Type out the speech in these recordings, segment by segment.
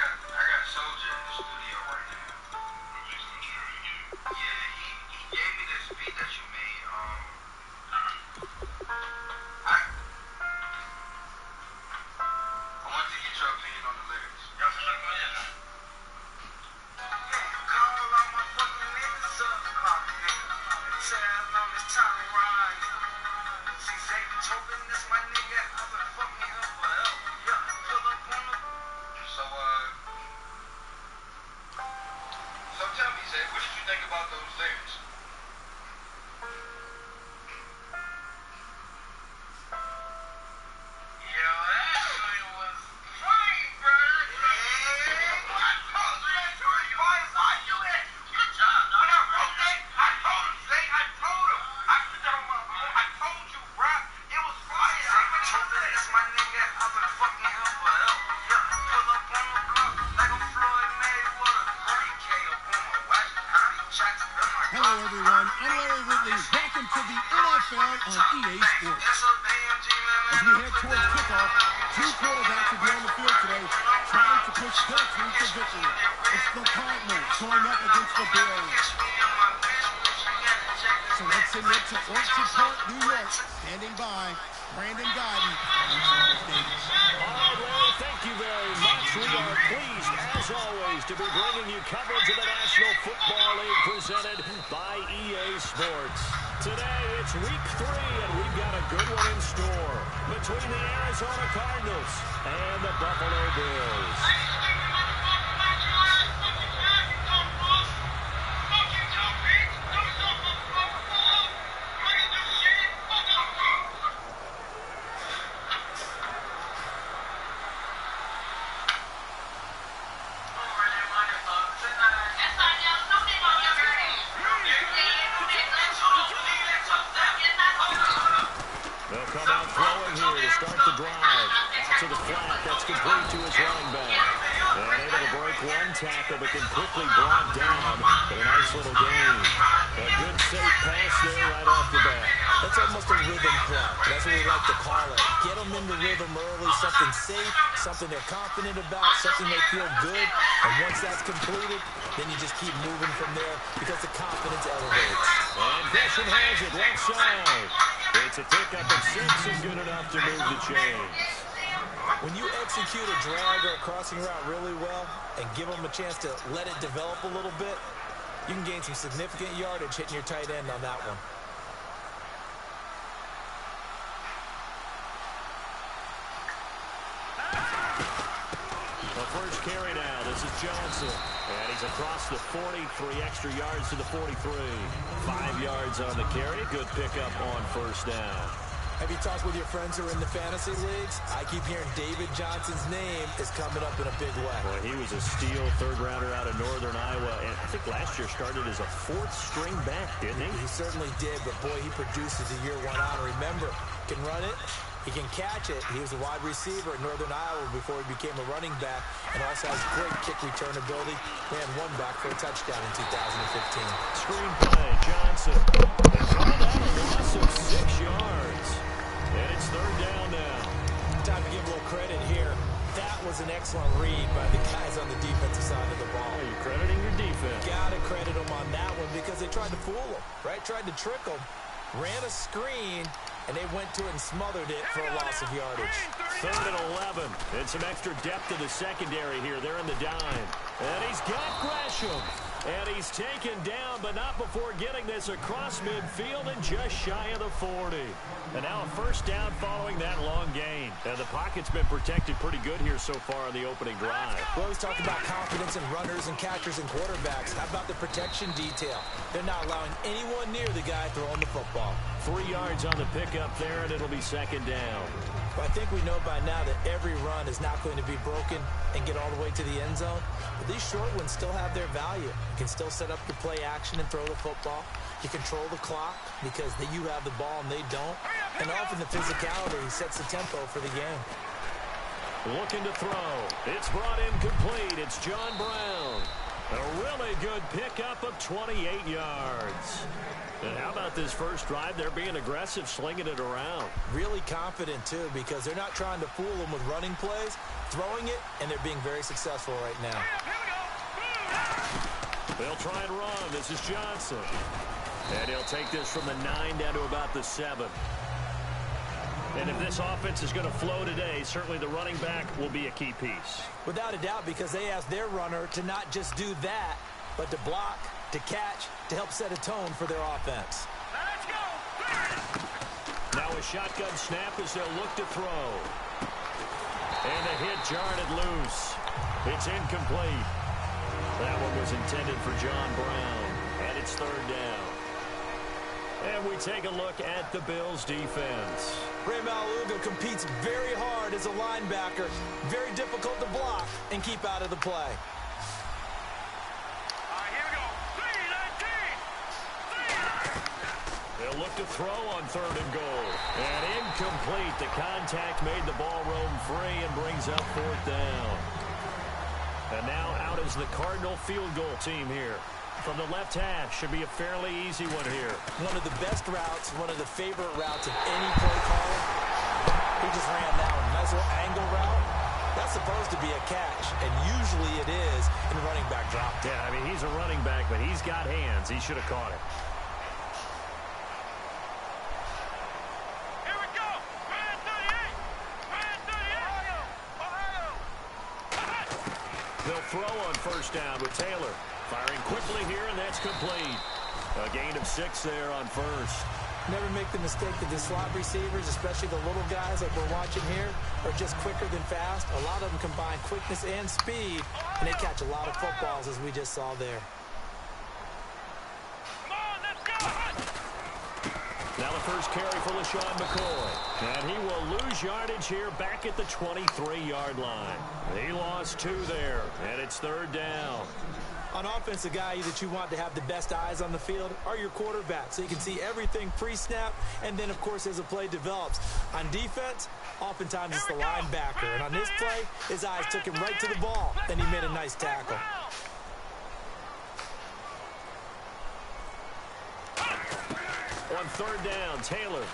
got Soldier in the studio right now. Yeah, he gave me this beat that you made. I want to get your opinion on the lyrics. Yeah, for sure. Go ahead. Call all my fucking niggas up, nigga. Tell them it's time to rise. She say, Tobin, this my nigga. I've been fucking him forever. Yeah, pull up on the. So tell me, Zay, what did you think about those lyrics? Yo, actually was funny, bro. Yeah. I told you that you were fine. Why you at? Good job. When I wrote that, I told him, Zay, I told him. I put that on my phone. I told you, bro. It was fire. Zay, when he said, that's my nigga. I've been fucking him forever. Yeah, pull up on the block like I'm Floyd Mayweather. Hello everyone, I'm Larry Ridley. Welcome to the NFL on EA Sports. As we head towards kickoff, two quarterbacks will be on the field today trying to push their team to victory. It's the Cardinals going up against the Bills. So let's send it to Orchard Park, New York. Standing by, Brandon Guyton and Charles Davis. All right, Larry, thank you very much. We are pleased, as always, to be bringing you coverage of the National Football League presented by EA Sports. Today, it's week 3, and we've got a good one in store between the Arizona Cardinals and the Buffalo Bills. They'll come out throwing here to start the drive. Out to the flat. That's complete to his running back. And able to break one tackle, but then quickly brought down. But a nice little gain. A good safe pass there right off the bat. That's almost a rhythm play. That's what we like to call it. Get them into rhythm early, something safe, something they're confident about, something they feel good. And once that's completed, then you just keep moving from there because the confidence elevates. And Gresham has it left side. It's a pickup of 6 and good enough to move the chains. When you execute a drag or a crossing route really well and give them a chance to let it develop a little bit, you can gain some significant yardage hitting your tight end on that one. The first carry now. This is Johnson. And he's across the 40, 3 extra yards to the 43. 5 yards on the carry. Good pickup on first down. Have you talked with your friends who are in the fantasy leagues? I keep hearing David Johnson's name is coming up in a big way. Boy, he was a steal third-rounder out of Northern Iowa. And I think last year started as a 4th-string back, didn't he? He certainly did, but boy, he produced as the year went on. Remember, can run it. He can catch it. He was a wide receiver at Northern Iowa before he became a running back, and also has great kick return ability. Ran one back for a touchdown in 2015. Screen play, Johnson. They called out a loss of 6 yards. And it's third down now. Time to give a little credit here. That was an excellent read by the guys on the defensive side of the ball. Oh, you're crediting your defense. Gotta credit them on that one because they tried to fool him, right? Tried to trick him. Ran a screen, and they went to it and smothered it for a loss of yardage. Third and 11. And some extra depth to the secondary here. They're in the dime. And he's got Gresham. And he's taken down, but not before getting this across midfield and just shy of the 40. And now a first down following that long gain. And the pocket's been protected pretty good here so far on the opening drive. We always talk about confidence in runners and catchers and quarterbacks. How about the protection detail? They're not allowing anyone near the guy throwing the football. 3 yards on the pickup there, and it'll be second down. Well, I think we know by now that every run is not going to be broken and get all the way to the end zone. But these short ones still have their value. You can still set up your play action and throw the football. You control the clock because you have the ball and they don't. And often the physicality sets the tempo for the game. Looking to throw. It's brought in complete. It's John Brown. A really good pickup of 28 yards. And how about this first drive? They're being aggressive, slinging it around. Really confident, too, because they're not trying to fool them with running plays, throwing it, and they're being very successful right now. They'll try and run. This is Johnson. And he'll take this from the 9 down to about the 7. And if this offense is going to flow today, certainly the running back will be a key piece. Without a doubt, because they ask their runner to not just do that, but to block, to catch, to help set a tone for their offense. Let's go. Now a shotgun snap as they'll look to throw. And the hit jarred it loose. It's incomplete. That one was intended for John Brown. And it's 3rd down. And we take a look at the Bills' defense. Ray Maluga competes very hard as a linebacker. Very difficult to block and keep out of the play. All right, here we go. 3-19. They'll look to throw on 3rd and goal. And incomplete. The contact made the ball roam free and brings up 4th down. And now out is the Cardinal field goal team here. From the left hash, should be a fairly easy one here. One of the best routes, one of the favorite routes of any play caller. He just ran that one. Nice little angle route. That's supposed to be a catch, and usually it is in running back drop. Yeah, I mean, he's a running back, but he's got hands. He should have caught it. Here we go. Man 38. Ohio. They'll throw on 1st down with Taylor. Firing quickly here, and that's complete. A gain of 6 there on 1st. Never make the mistake that the slot receivers, especially the little guys like we're watching here, are just quicker than fast. A lot of them combine quickness and speed, and they catch a lot of footballs, as we just saw there. Come on, let's go. Now the first carry for LaShawn McCoy. And he will lose yardage here back at the 23-yard line. He lost 2 there, and it's 3rd down. On offense, a guy that you want to have the best eyes on the field are your quarterback, so you can see everything pre-snap, and then, of course, as the play develops. On defense, oftentimes it's the linebacker, and on this play, his eyes took him right to the ball, and he made a nice tackle. On 3rd down, Taylor.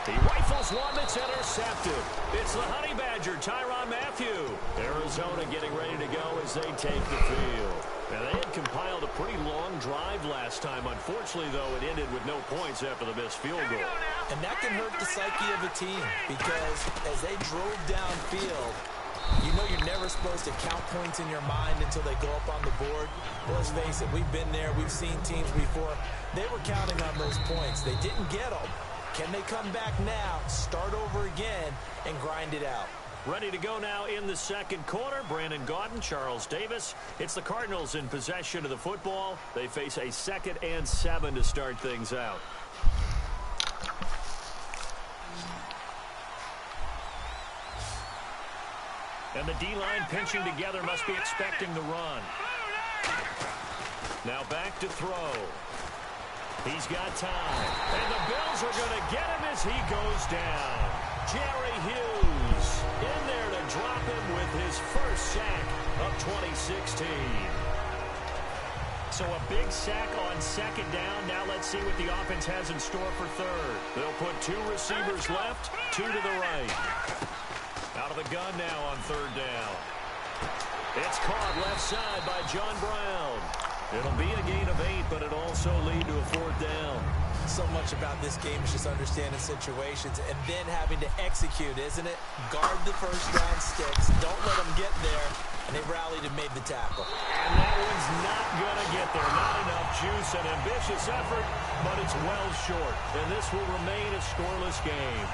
He rifles one that's intercepted. It's the Honey Badger, Tyrann Mathieu. Arizona getting ready to go as they take the field. Now, they had compiled a pretty long drive last time. Unfortunately, though, it ended with no points after the missed field goal. And that can hurt the psyche of a team because as they drove downfield, you know you're never supposed to count points in your mind until they go up on the board. Well, let's face it, we've been there. We've seen teams before. They were counting on those points. They didn't get them. Can they come back now, start over again, and grind it out? Ready to go now in the 2nd quarter. Brandon Gaudin, Charles Davis. It's the Cardinals in possession of the football. They face a 2nd and 7 to start things out. And the D-line pinching together must be expecting the run. Now back to throw. He's got time. And the Bills are going to get him as he goes down. Jerry Hughes in there to drop him with his first sack of 2016. So a big sack on 2nd down. Now let's see what the offense has in store for 3rd. They'll put 2 receivers left, 2 to the right. Out of the gun now on 3rd down. It's caught left side by John Brown. It'll be a gain of 8, but it'll also lead to a 4th down. So much about this game is just understanding situations and then having to execute, isn't it? Guard the first down sticks. Don't let them get there. And they rallied and made the tackle. And that one's not going to get there. Not enough juice. An ambitious effort, but it's well short. And this will remain a scoreless game.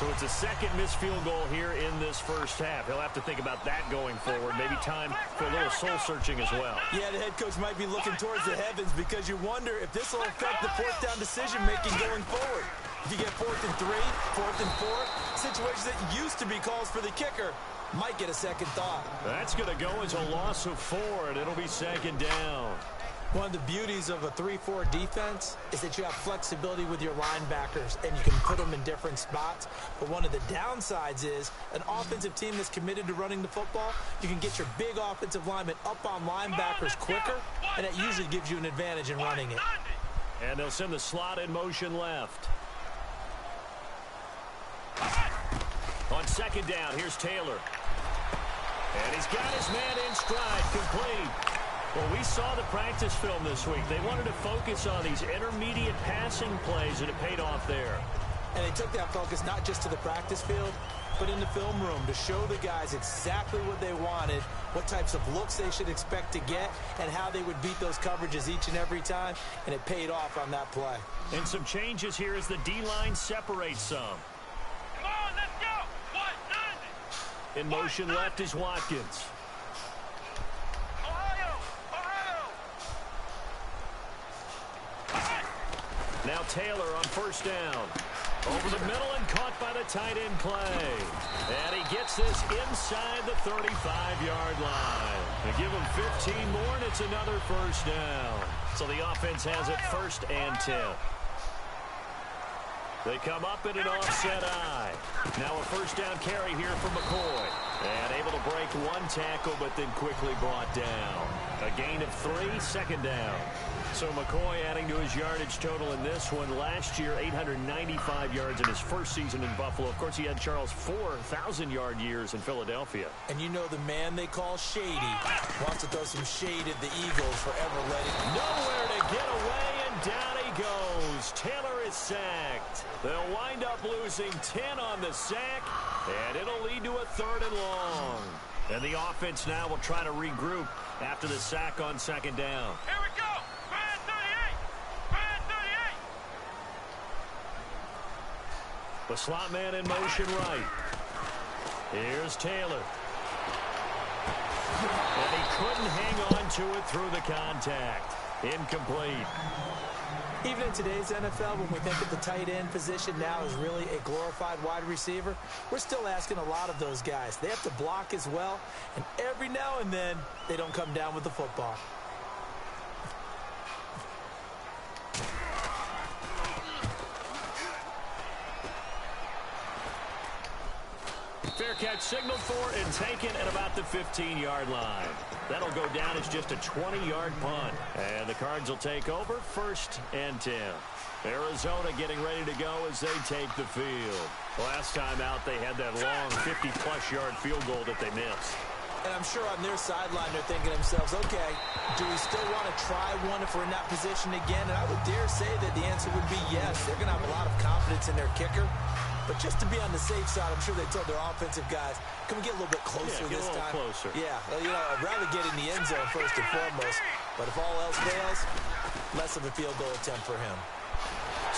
So it's a 2nd missed field goal here in this first half. He'll have to think about that going forward. Maybe time for a little soul-searching as well. Yeah, the head coach might be looking towards the heavens because you wonder if this will affect the 4th down decision-making going forward. If you get 4th and 3, 4th and 4, situations that used to be calls for the kicker might get a second thought. That's going to go as a loss of 4, and it'll be 2nd down. One of the beauties of a 3-4 defense is that you have flexibility with your linebackers, and you can put them in different spots. But one of the downsides is an offensive team that's committed to running the football, you can get your big offensive linemen up on linebackers quicker, and that usually gives you an advantage in running it. And they'll send the slot in motion left. On second down, here's Taylor. And he's got his man in stride, complete. Well, we saw the practice film this week. They wanted to focus on these intermediate passing plays, and it paid off there. And they took that focus not just to the practice field, but in the film room to show the guys exactly what they wanted, what types of looks they should expect to get, and how they would beat those coverages each and every time, and it paid off on that play. And some changes here as the D-line separates some. Come on, let's go. 190. In motion left is Watkins. Now Taylor on first down. Over the middle and caught by the tight end Clay. And he gets this inside the 35-yard line. They give him 15 more, and it's another first down. So the offense has it 1st and 10. They come up in an offset eye. Now a first down carry here from McCoy. And able to break one tackle, but then quickly brought down. A gain of 3, 2nd down. So McCoy adding to his yardage total in this one. Last year, 895 yards in his first season in Buffalo. Of course, he had Charles 4,000-yard years in Philadelphia. And you know the man they call Shady wants to throw some shade at the Eagles for ever letting nowhere to get away, and down he goes. Taylor is sacked. They'll wind up losing 10 on the sack, and it'll lead to a 3rd and long. And the offense now will try to regroup after the sack on 2nd down. Here we go. Brand 38. Brand 38. The slot man in motion right. Here's Taylor. And he couldn't hang on to it through the contact. Incomplete. Even in today's NFL, when we think of the tight end position now as really a glorified wide receiver, we're still asking a lot of those guys. They have to block as well, and every now and then, they don't come down with the football. Fair catch signaled for and taken at about the 15-yard line. That'll go down as just a 20-yard punt. And the Cards will take over 1st and 10. Arizona getting ready to go as they take the field. Last time out, they had that long 50-plus yard field goal that they missed. And I'm sure on their sideline they're thinking to themselves, okay, do we still want to try one if we're in that position again? And I would dare say that the answer would be yes. They're going to have a lot of confidence in their kicker. But just to be on the safe side, I'm sure they told their offensive guys, can we get a little bit closer this time? Closer. Yeah, well, you know, I'd rather get in the end zone first and foremost. But if all else fails, less of a field goal attempt for him.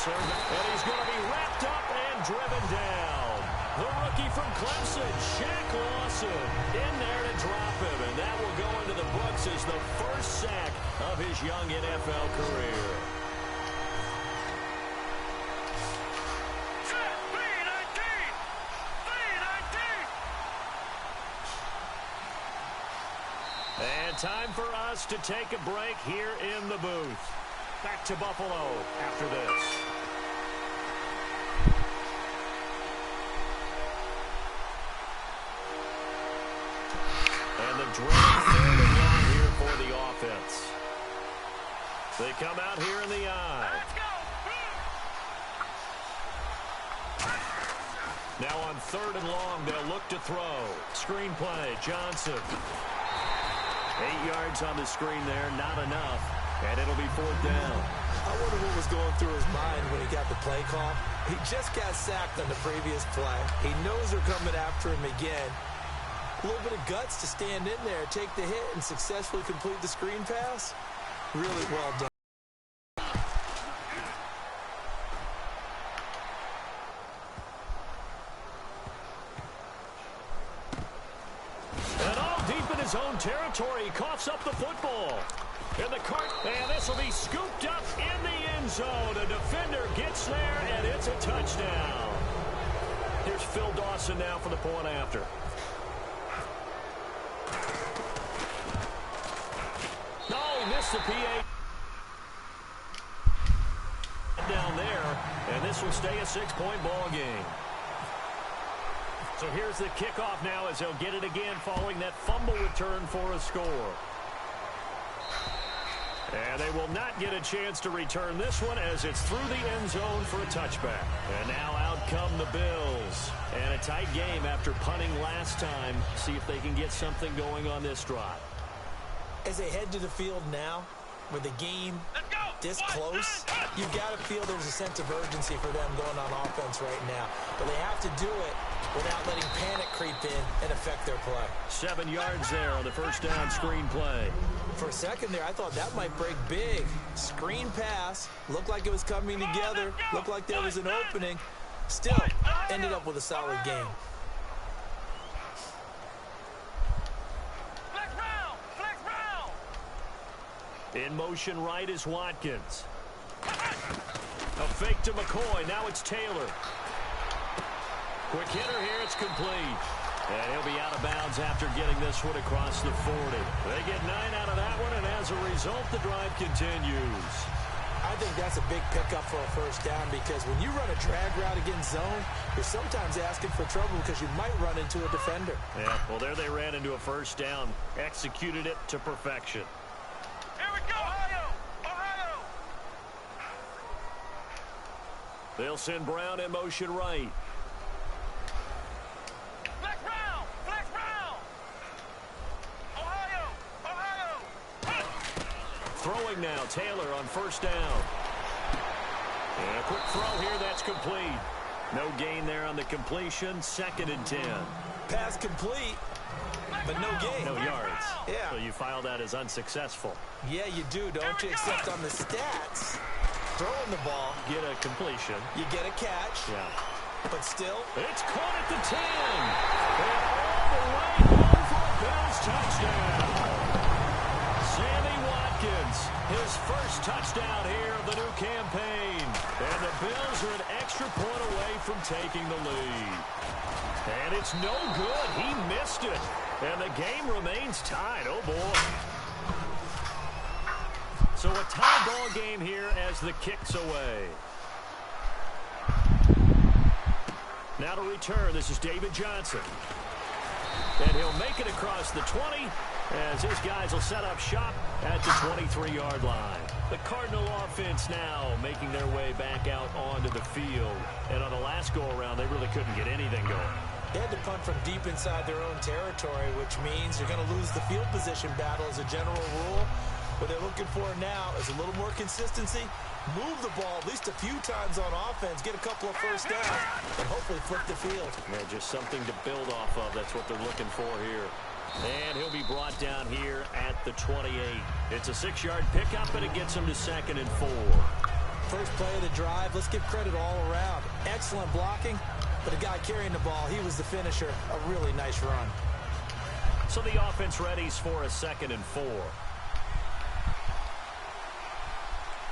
And he's going to be wrapped up and driven down. The rookie from Clemson, Shaq Lawson, in there to drop him. And that will go into the books as the first sack of his young NFL career. And time for us to take a break here in the booth. Back to Buffalo after this. And the dreaded 3rd and long here for the offense. They come out here in the eye. Now on 3rd and long, they'll look to throw. Screen play, Johnson. 8 yards on the screen there, not enough, and it'll be 4th down. I wonder what was going through his mind when he got the play call. He just got sacked on the previous play. He knows they're coming after him again. A little bit of guts to stand in there, take the hit, and successfully complete the screen pass. Really well done. His own territory, he coughs up the football. And this will be scooped up in the end zone. A defender gets there, and it's a touchdown. Here's Phil Dawson now for the point after. No, he missed the PA. And this will stay a 6-point ball game. So here's the kickoff now as they'll get it again following that fumble return for a score. And they will not get a chance to return this one as it's through the end zone for a touchback. And now out come the Bills. And a tight game after punting last time. See if they can get something going on this drive. As they head to the field now, with the game this close, you've got to feel there's a sense of urgency for them going on offense right now. But they have to do it without letting panic creep in and affect their play. 7 yards there on the first down screen play. For a second there, I thought that might break big. Screen pass, looked like it was coming together, looked like there was an opening. Still, ended up with a solid game. In motion right is Watkins. A fake to McCoy. Now it's Taylor. Quick hitter here. It's complete. And he'll be out of bounds after getting this one across the 40. They get 9 out of that one, and as a result, the drive continues. I think that's a big pickup for a first down because when you run a drag route against zone, you're sometimes asking for trouble because you might run into a defender. Yeah, well, there they ran into a first down. Executed it to perfection. Here we go, Ohio! Ohio! They'll send Brown in motion right. Flex Brown! Flex Brown! Ohio! Ohio! Throwing now, Taylor on first down. And a quick throw here, that's complete. No gain there on the completion, 2nd and 10. Pass complete, but no gain. No yards. Yeah. So you file that as unsuccessful. Yeah, you do, don't you? Except on the stats, throwing the ball, Get a completion. you get a catch, Yeah. but still, It's caught at the 10. And all the way home for a Bills touchdown. Sammy Watkins, his first touchdown here of the new campaign. And the Bills are an extra point away from taking the lead. And it's no good. He missed it. And the game remains tied. Oh, boy. So a tie ball game here as the kick's away. Now to return, this is David Johnson. And he'll make it across the 20 as his guys will set up shop at the 23-yard line. The Cardinal offense now making their way back out onto the field. And on the last go-around, they really couldn't get anything going. they had to punt from deep inside their own territory, which means you're going to lose the field position battle as a general rule. What they're looking for now is a little more consistency, move the ball at least a few times on offense, get a couple of first downs, and hopefully flip the field. Yeah, just something to build off of. That's what they're looking for here. And he'll be brought down here at the 28. It's a 6-yard pickup, and it gets him to 2nd and 4. First play of the drive, let's give credit all around. Excellent blocking, but the guy carrying the ball, he was the finisher. A really nice run. So the offense readies for a 2nd and 4.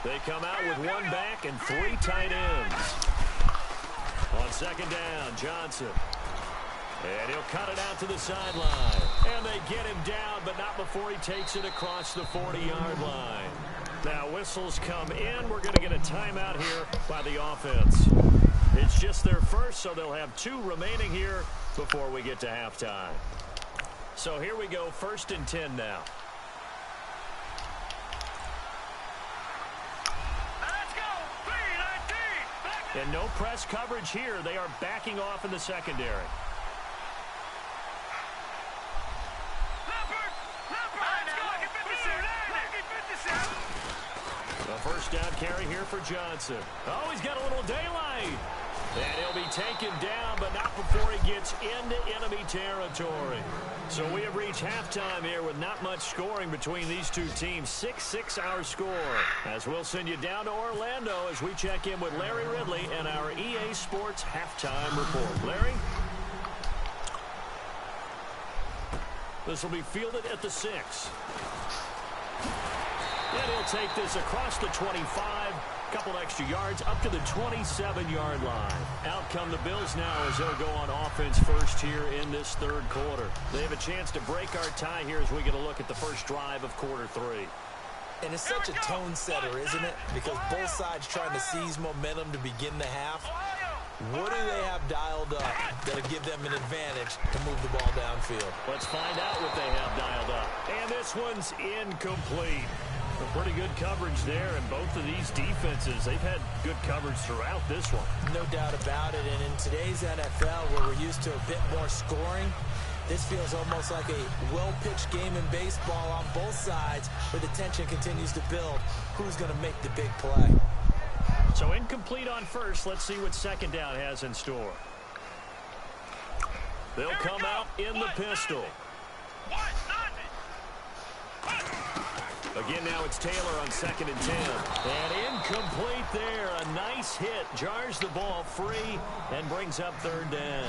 They come out with one back and 3 tight ends. On 2nd down, Johnson. And he'll cut it out to the sideline. And they get him down, but not before he takes it across the 40-yard line. Now whistles come in. We're going to get a timeout here by the offense. It's just their first, so they'll have 2 remaining here before we get to halftime. So here we go, 1st and 10 now. And no press coverage here. They are backing off in the secondary. A first down carry here for Johnson. Oh, he's got a little daylight. And he'll be taken down, but not before he gets into enemy territory. So we have reached halftime here with not much scoring between these two teams. 6-6 our score. As we'll send you down to Orlando as we check in with Larry Ridley and our EA Sports halftime report. Larry? This will be fielded at the 6. And he'll take this across the 25. Couple extra yards up to the 27-yard line. Out come the Bills now as they'll go on offense first here in this 3rd quarter. They have a chance to break our tie here as we get a look at the first drive of quarter 3. And it's such a tone setter, isn't it? Because both sides trying to seize momentum to begin the half. What do they have dialed up that'll give them an advantage to move the ball downfield? Let's find out what they have dialed up. And this one's incomplete. Pretty good coverage there, and both of these defenses, they've had good coverage throughout this one. No doubt about it, and in today's NFL, where we're used to a bit more scoring, this feels almost like a well-pitched game in baseball on both sides, where the tension continues to build. Who's going to make the big play? So incomplete on first. Let's see what second down has in store. They'll come out in the pistol. Again, now it's Taylor on 2nd and 10. And incomplete there. A nice hit. Jars the ball free and brings up 3rd down.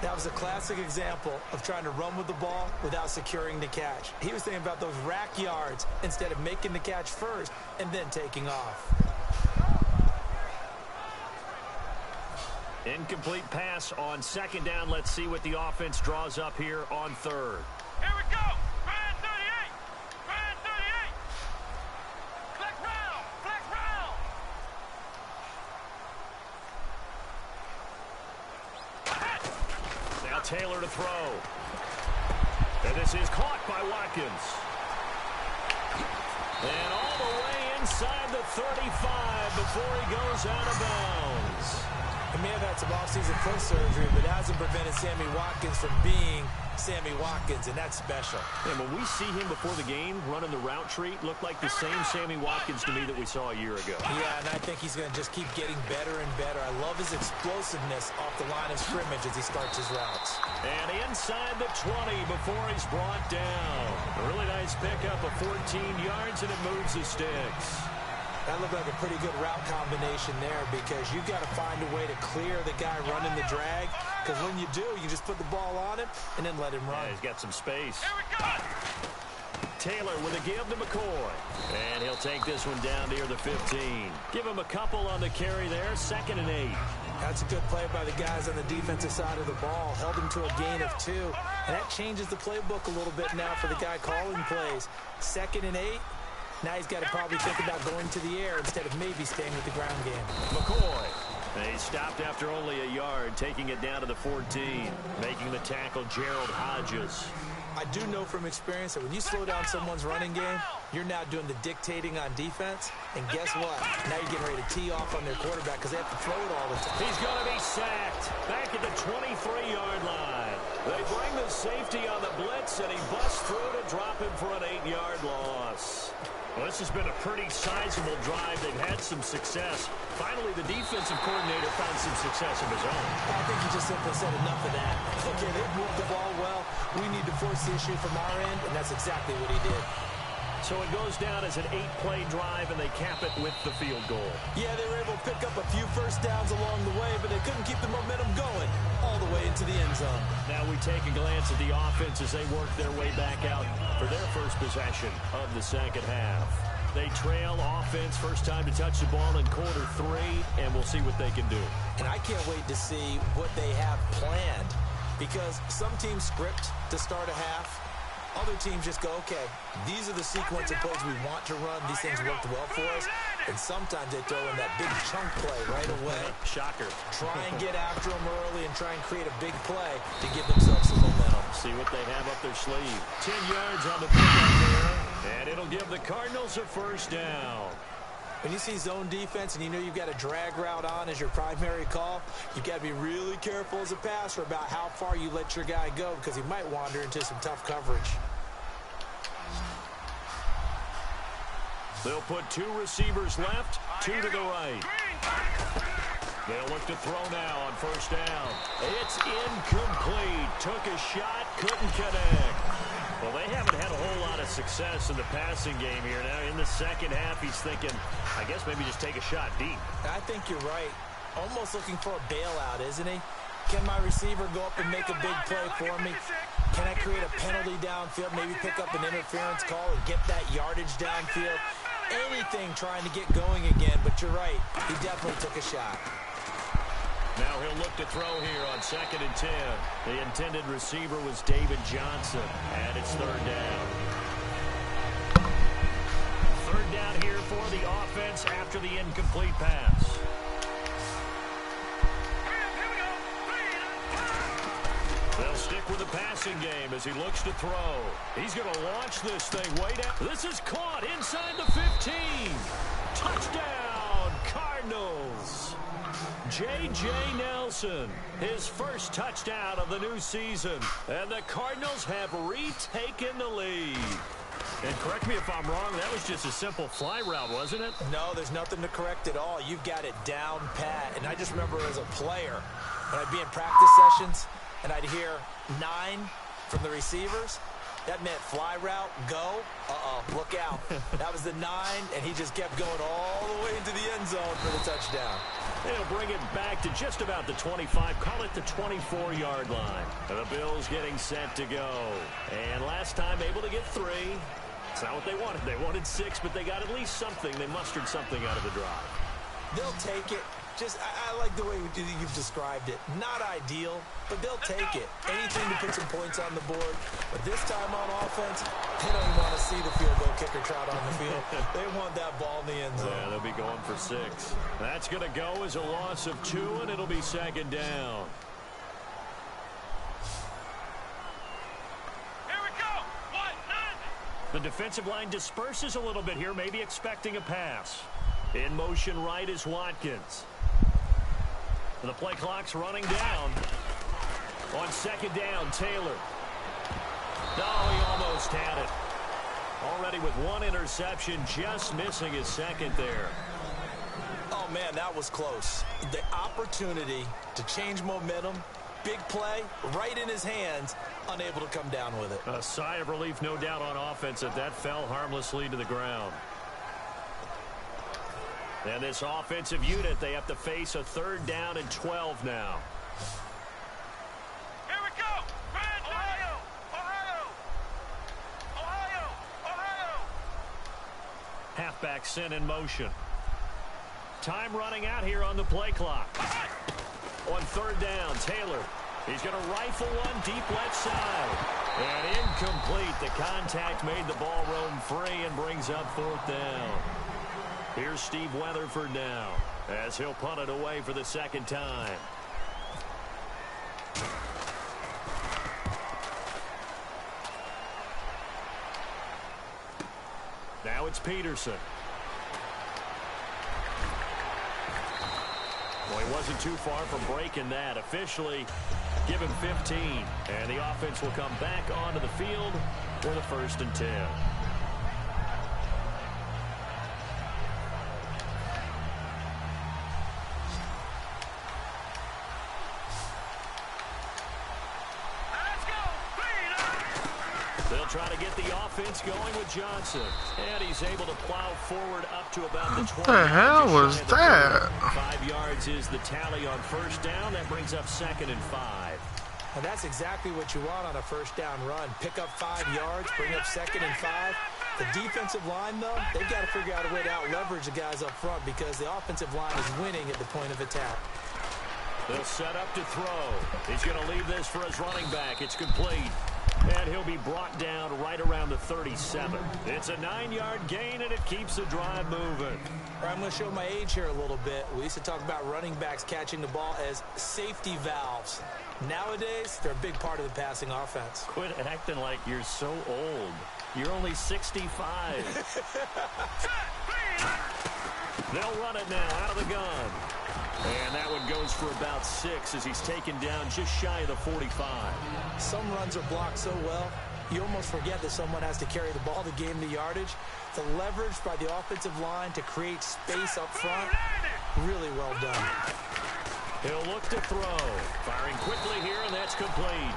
That was a classic example of trying to run with the ball without securing the catch. He was thinking about those rack yards instead of making the catch first and then taking off. Incomplete pass on 2nd down. Let's see what the offense draws up here on 3rd. Here we go. Brand 38. Brand 38. Flex round. Flex round. Now Taylor to throw. And this is caught by Watkins. And all the way inside the 35 before he goes out of bounds. He may have had some offseason foot surgery, but it hasn't prevented Sammy Watkins from being Sammy Watkins, and that's special. And when we see him before the game running the route tree, looked like the same Sammy Watkins to me that we saw a year ago. Yeah, and I think he's going to just keep getting better and better. I love his explosiveness off the line of scrimmage as he starts his routes. And inside the 20 before he's brought down. A really nice pickup of 14 yards, and it moves the sticks. That looked like a pretty good route combination there, because you've got to find a way to clear the guy running the drag, because when you do, you just put the ball on him and then let him run. Yeah, he's got some space. Taylor with a give to McCoy. And he'll take this one down near the 15. Give him a couple on the carry there, 2nd and 8. That's a good play by the guys on the defensive side of the ball. Held him to a gain of 2. And that changes the playbook a little bit now for the guy calling plays. 2nd and 8. Now he's got to probably think about going to the air instead of maybe staying with the ground game. McCoy. He stopped after only a yard, taking it down to the 14. Making the tackle, Gerald Hodges. I do know from experience that when you slow down someone's running game, you're now doing the dictating on defense. And guess what? Now you're getting ready to tee off on their quarterback because they have to throw it all the time. He's going to be sacked back at the 23-yard line. They bring the safety on the blitz, and he busts through to drop him for an 8-yard loss. Well, this has been a pretty sizable drive. They've had some success. Finally, the defensive coordinator found some success of his own. I think he just simply said enough of that. Okay, they've moved the ball well. We need to force the issue from our end, and that's exactly what he did. So it goes down as an 8-play drive, and they cap it with the field goal. Yeah, they were able to pick up a few first downs along the way, but they couldn't keep the momentum going all the way into the end zone. Now we take a glance at the offense as they work their way back out for their first possession of the second half. They trail offense, first time to touch the ball in quarter 3, and we'll see what they can do. And I can't wait to see what they have planned, because some teams script to start a half. Other teams just go, okay, these are the sequence of plays we want to run. These things worked well for us. And sometimes they throw in that big chunk play right away. Shocker. Try and get after them early and try and create a big play to give themselves some momentum. See what they have up their sleeve. 10 yards on the pickup there, and it'll give the Cardinals a first down. When you see zone defense and you know you've got a drag route on as your primary call, you've got to be really careful as a passer about how far you let your guy go, because he might wander into some tough coverage. They'll put 2 receivers left, 2 to the right. They'll look to throw now on first down. It's incomplete. Took a shot, couldn't connect. Well, they haven't had a whole lot of success in the passing game here. Now, in the second half, he's thinking, I guess maybe just take a shot deep. I think you're right. Almost looking for a bailout, isn't he? Can my receiver go up and make a big play for me? Can I create a penalty downfield, maybe pick up an interference call and get that yardage downfield? Anything trying to get going again, but you're right. He definitely took a shot. Now he'll look to throw here on 2nd and 10. The intended receiver was David Johnson, and it's 3rd down. Third down here for the offense after the incomplete pass. They'll stick with the passing game as he looks to throw. He's going to launch this thing way down. This is caught inside the 15. Touchdown, Cardinals. J.J. Nelson, his first touchdown of the new season. And the Cardinals have retaken the lead. And correct me if I'm wrong, that was just a simple fly route, wasn't it? No, there's nothing to correct at all. You've got it down pat. And I just remember as a player, when I'd be in practice sessions, and I'd hear 9 from the receivers, that meant fly route, go, look out. That was the 9, and he just kept going all the way into the end zone for the touchdown. They'll bring it back to just about the 25, call it the 24-yard line. And the Bills getting set to go. And last time able to get 3. It's not what they wanted. They wanted 6, but they got at least something. They mustered something out of the drive. They'll take it. I like the way you've described it. Not ideal, but they'll take it. Anything to put some points on the board. But this time on offense, they don't even want to see the field goal kicker trot on the field. They want that ball in the end zone. Yeah, they'll be going for 6. That's going to go as a loss of 2, and it'll be second down. Here we go. 1, 9. The defensive line disperses a little bit here, maybe expecting a pass. In motion right is Watkins. And the play clock's running down. On second down, Taylor. Oh, he almost had it. Already with 1 interception, just missing his second there. Oh, man, that was close. The opportunity to change momentum, big play, right in his hands, unable to come down with it. A sigh of relief, no doubt, on offense that fell harmlessly to the ground. And this offensive unit, they have to face a 3rd down and 12 now. Here we go. Ohio. Ohio. Ohio. Ohio. Halfback sent in motion. Time running out here on the play clock. On 3rd down, Taylor. He's going to rifle one deep left side. And incomplete. The contact made the ball roam free and brings up 4th down. Here's Steve Weatherford now as he'll punt it away for the 2nd time. Now it's Peterson. Well, he wasn't too far from breaking that. Officially, give him 15. And the offense will come back onto the field for the 1st and 10. They'll try to get the offense going with Johnson. And he's able to plow forward up to about the 20. What the hell was that? 5 yards is the tally on 1st down. That brings up 2nd and 5. And that's exactly what you want on a 1st down run. Pick up 5 yards, bring up 2nd and 5. The defensive line, though, they've got to figure out a way to out-leverage the guys up front because the offensive line is winning at the point of attack. They'll set up to throw. He's going to leave this for his running back. It's complete. And he'll be brought down right around the 37. It's a 9-yard gain, and it keeps the drive moving. I'm going to show my age here a little bit. We used to talk about running backs catching the ball as safety valves. Nowadays, they're a big part of the passing offense. Quit acting like you're so old. You're only 65. They'll run it now out of the gun. And that one goes for about 6 as he's taken down just shy of the 45. Some runs are blocked so well, you almost forget that someone has to carry the ball to gain the yardage. The leverage by the offensive line to create space up front, really well done. He'll look to throw. Firing quickly here, and that's complete.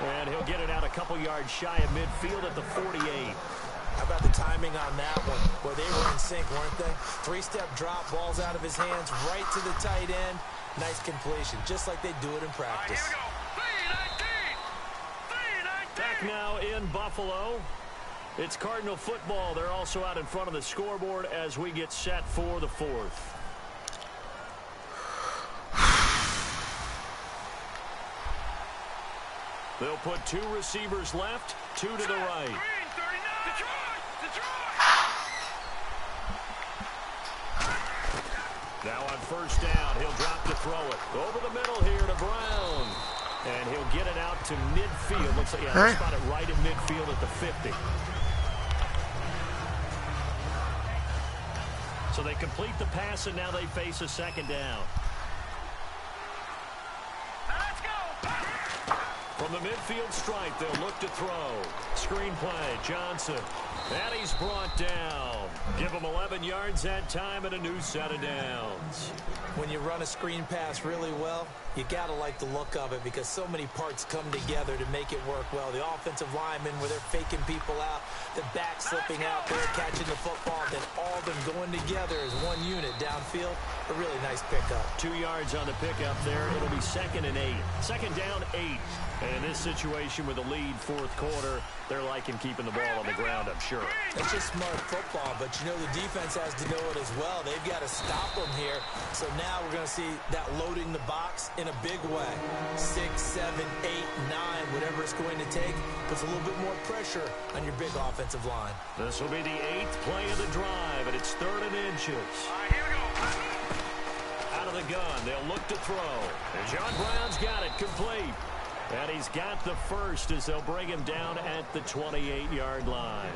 And he'll get it out a couple yards shy of midfield at the 48. How about the timing on that one? Boy, they were in sync, weren't they? 3-step drop, balls out of his hands, right to the tight end. Nice completion, just like they do it in practice. Here we go. 3-19. Back now in Buffalo. It's Cardinal football. They're also out in front of the scoreboard as we get set for the 4th. They'll put 2 receivers left, 2 to the right. Now on first down, he'll drop to throw it. Over the middle here to Brown. And he'll get it out to midfield. Looks like, they'll spot it right in midfield at the 50. So they complete the pass, and now they face a second down. Let's go. From the midfield stripe, they'll look to throw. Screen play, Johnson. And he's brought down. Give him 11 yards that time and a new set of downs. When you run a screen pass really well, you got to like the look of it because so many parts come together to make it work well. The offensive linemen, where they're faking people out, the back slipping out there, catching the football, then all of them going together as one unit downfield. A really nice pickup. 2 yards on the pickup there. It'll be 2nd and 8. Second down, 8. And in this situation with a lead fourth quarter, they're liking keeping the ball on the ground, I'm sure. It's just smart football, but you know the defense has to know it as well. They've got to stop them here. So now we're going to see that loading the box in a big way. 6, 7, 8, 9, whatever it's going to take, puts a little bit more pressure on your big offensive line. This will be the 8th play of the drive, and it's 3rd and inches. All right, here we go. Out of the gun, they'll look to throw. And John Brown's got it complete. And he's got the first as they'll bring him down at the 28-yard line.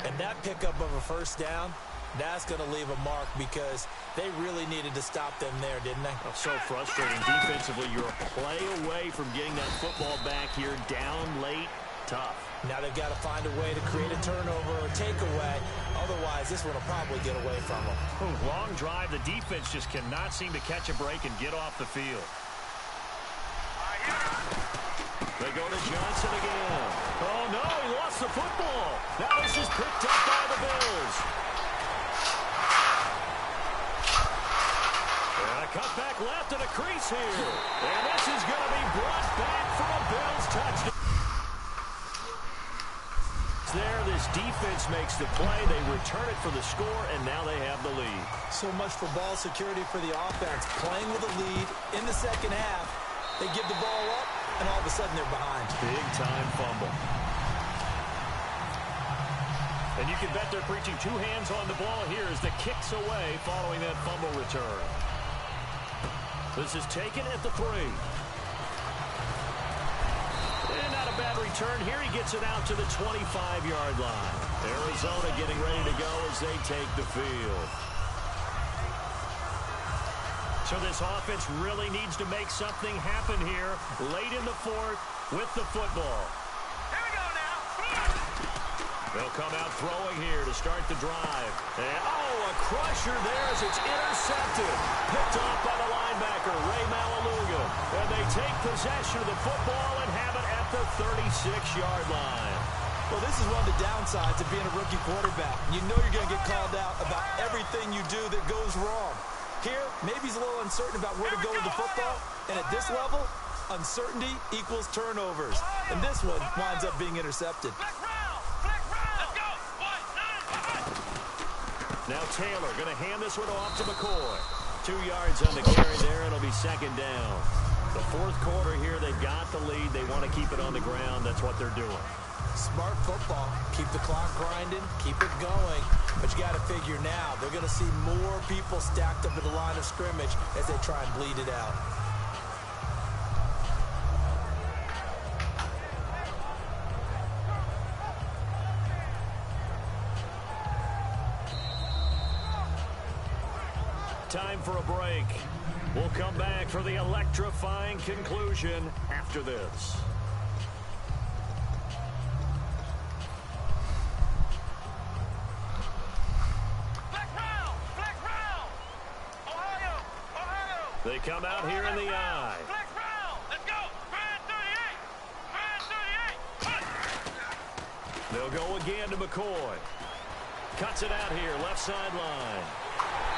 And that pickup of a first down, that's going to leave a mark because they really needed to stop them there, didn't they? Oh, so frustrating defensively. You're a play away from getting that football back here down late. Tough. Now they've got to find a way to create a turnover or takeaway. Otherwise, this one will probably get away from them. Long drive. The defense just cannot seem to catch a break and get off the field. They go to Johnson again. Oh, no, he lost the football. Now this is picked up by the Bills. And a cutback left and a crease here. And this is going to be brought back for a Bills touchdown. There, this defense makes the play. They return it for the score, and now they have the lead. So much for ball security for the offense. Playing with a lead in the second half. They give the ball up, and all of a sudden they're behind. Big-time fumble. And you can bet they're preaching 2 hands on the ball here as the kick's away following that fumble return. This is taken at the 3. And not a bad return here. He gets it out to the 25-yard line. Arizona getting ready to go as they take the field. So this offense really needs to make something happen here late in the fourth with the football. Here we go now. They'll come out throwing here to start the drive. And, a crusher there as it's intercepted. Picked off by the linebacker, Ray Malaluga. And they take possession of the football and have it at the 36-yard line. Well, this is one of the downsides of being a rookie quarterback. You know you're going to get called out about everything you do that goes wrong. Here, maybe he's a little uncertain about where to go with the football. And at this level, uncertainty equals turnovers. And this one winds up being intercepted. Let's go. 1, 9, Now Taylor going to hand this one off to McCoy. 2 yards on the carry there. It'll be second down. The fourth quarter here, they've got the lead. They want to keep it on the ground. That's what they're doing. Smart football. Keep the clock grinding. Keep it going. But you got to figure now, they're going to see more people stacked up at the line of scrimmage as they try and bleed it out. Time for a break. We'll come back for the electrifying conclusion after this. They come out here in the eye. Let's go. Grand 38. They'll go again to McCoy. Cuts it out here, left sideline.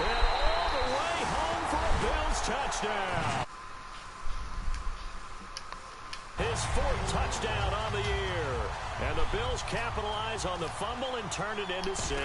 And all the way home for a Bills touchdown. His 4th touchdown on the year. And the Bills capitalize on the fumble and turn it into 6.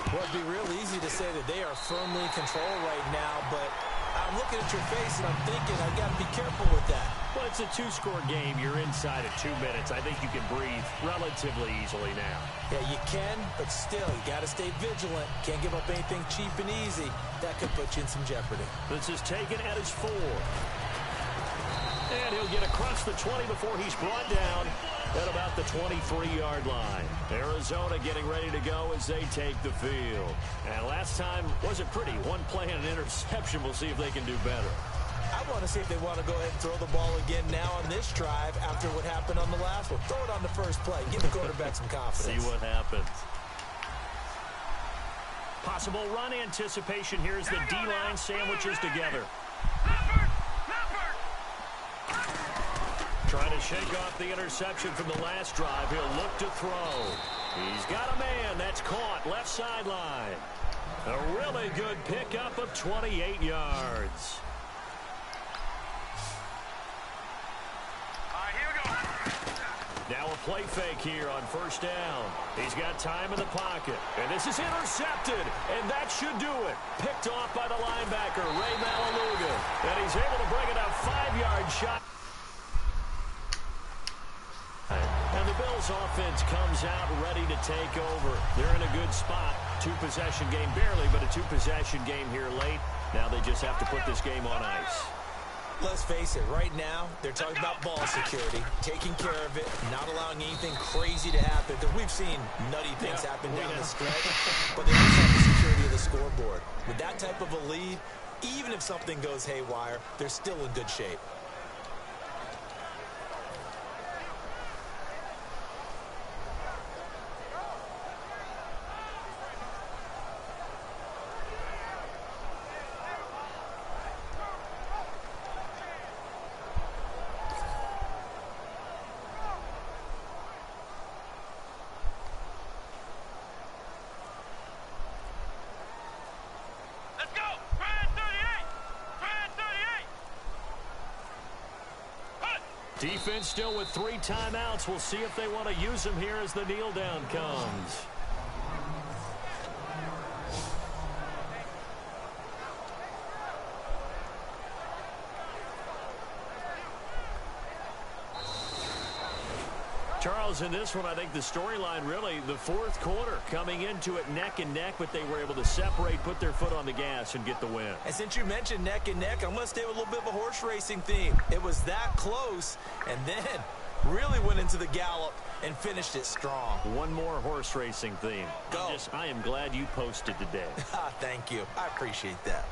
Well, it'd be real easy to say that they are firmly in control right now, but I'm looking at your face and I'm thinking I got to be careful with that. Well, it's a two-score game. You're inside of 2 minutes. I think you can breathe relatively easily now. Yeah, you can, but still, you got to stay vigilant. Can't give up anything cheap and easy. That could put you in some jeopardy. This is taken at his 4. And he'll get across the 20 before he's brought down at about the 23-yard line. Arizona getting ready to go as they take the field. And last time wasn't pretty. One play and an interception. We'll see if they can do better. I want to see if they want to go ahead and throw the ball again now on this drive after what happened on the last one. Throw it on the first play. Give the quarterback some confidence. See what happens. Possible run anticipation here as the D-line sandwiches together. Trying to shake off the interception from the last drive. He'll look to throw. He's got a man. That's caught. Left sideline. A really good pickup of 28 yards. Now a play fake here on first down. He's got time in the pocket. And this is intercepted. And that should do it. Picked off by the linebacker, Ray Malaluga. And he's able to bring it a 5-yard shot. And the Bills offense comes out ready to take over. They're in a good spot. Two-possession game, barely, but a two-possession game here late. Now they just have to put this game on ice. Let's face it, right now, they're talking about ball security, taking care of it, not allowing anything crazy to happen, because we've seen nutty things happen down the stretch, but they also have the security of the scoreboard. With that type of a lead, even if something goes haywire, they're still in good shape. Defense still with 3 timeouts. We'll see if they want to use them here as the kneel down comes. Charles, in this one, I think the storyline really, the fourth quarter, coming into it neck and neck, but they were able to separate, put their foot on the gas, and get the win. And since you mentioned neck and neck, I'm going to stay with a little bit of a horse racing theme. It was that close, and then really went into the gallop and finished it strong. One more horse racing theme. Go. I am glad you posted today. Thank you. I appreciate that.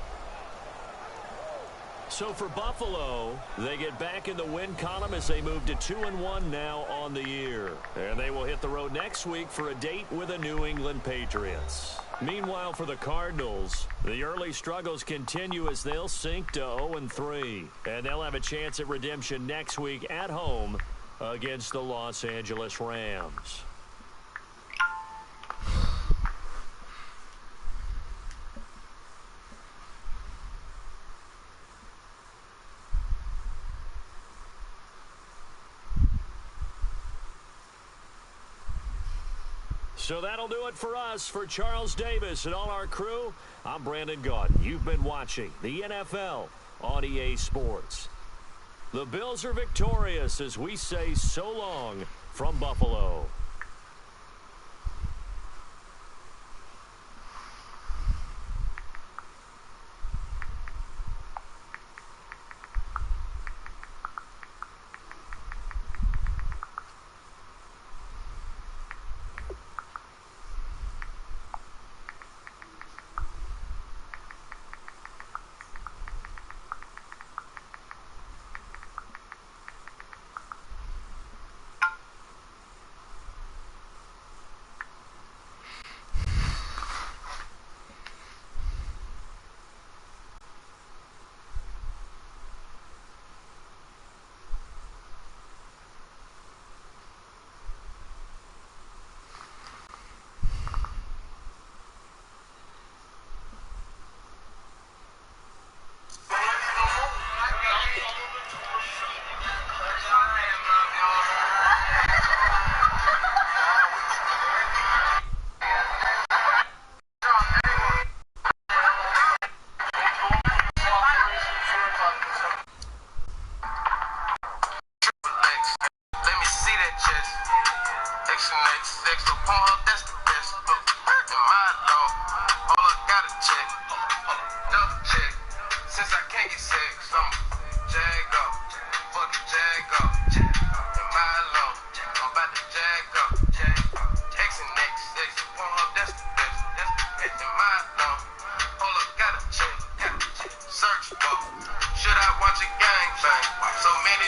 So for Buffalo, they get back in the win column as they move to 2-1 now on the year. And they will hit the road next week for a date with the New England Patriots. Meanwhile, for the Cardinals, the early struggles continue as they'll sink to 0-3. And they'll have a chance at redemption next week at home against the Los Angeles Rams. So that'll do it for us. For Charles Davis and all our crew, I'm Brandon Gaudin. You've been watching the NFL on EA Sports. The Bills are victorious as we say so long from Buffalo. sex, so Pornhub, that's the best. Look, in my law, hold up, gotta check. Double check. Since I can't get sex, I'm jag up. Fuck the jag up. In my law, I'm about to jag up. X and X, sex, so Pornhub, that's the best. In my law, hold up, gotta check. Search for. Should I watch a gangbang? So many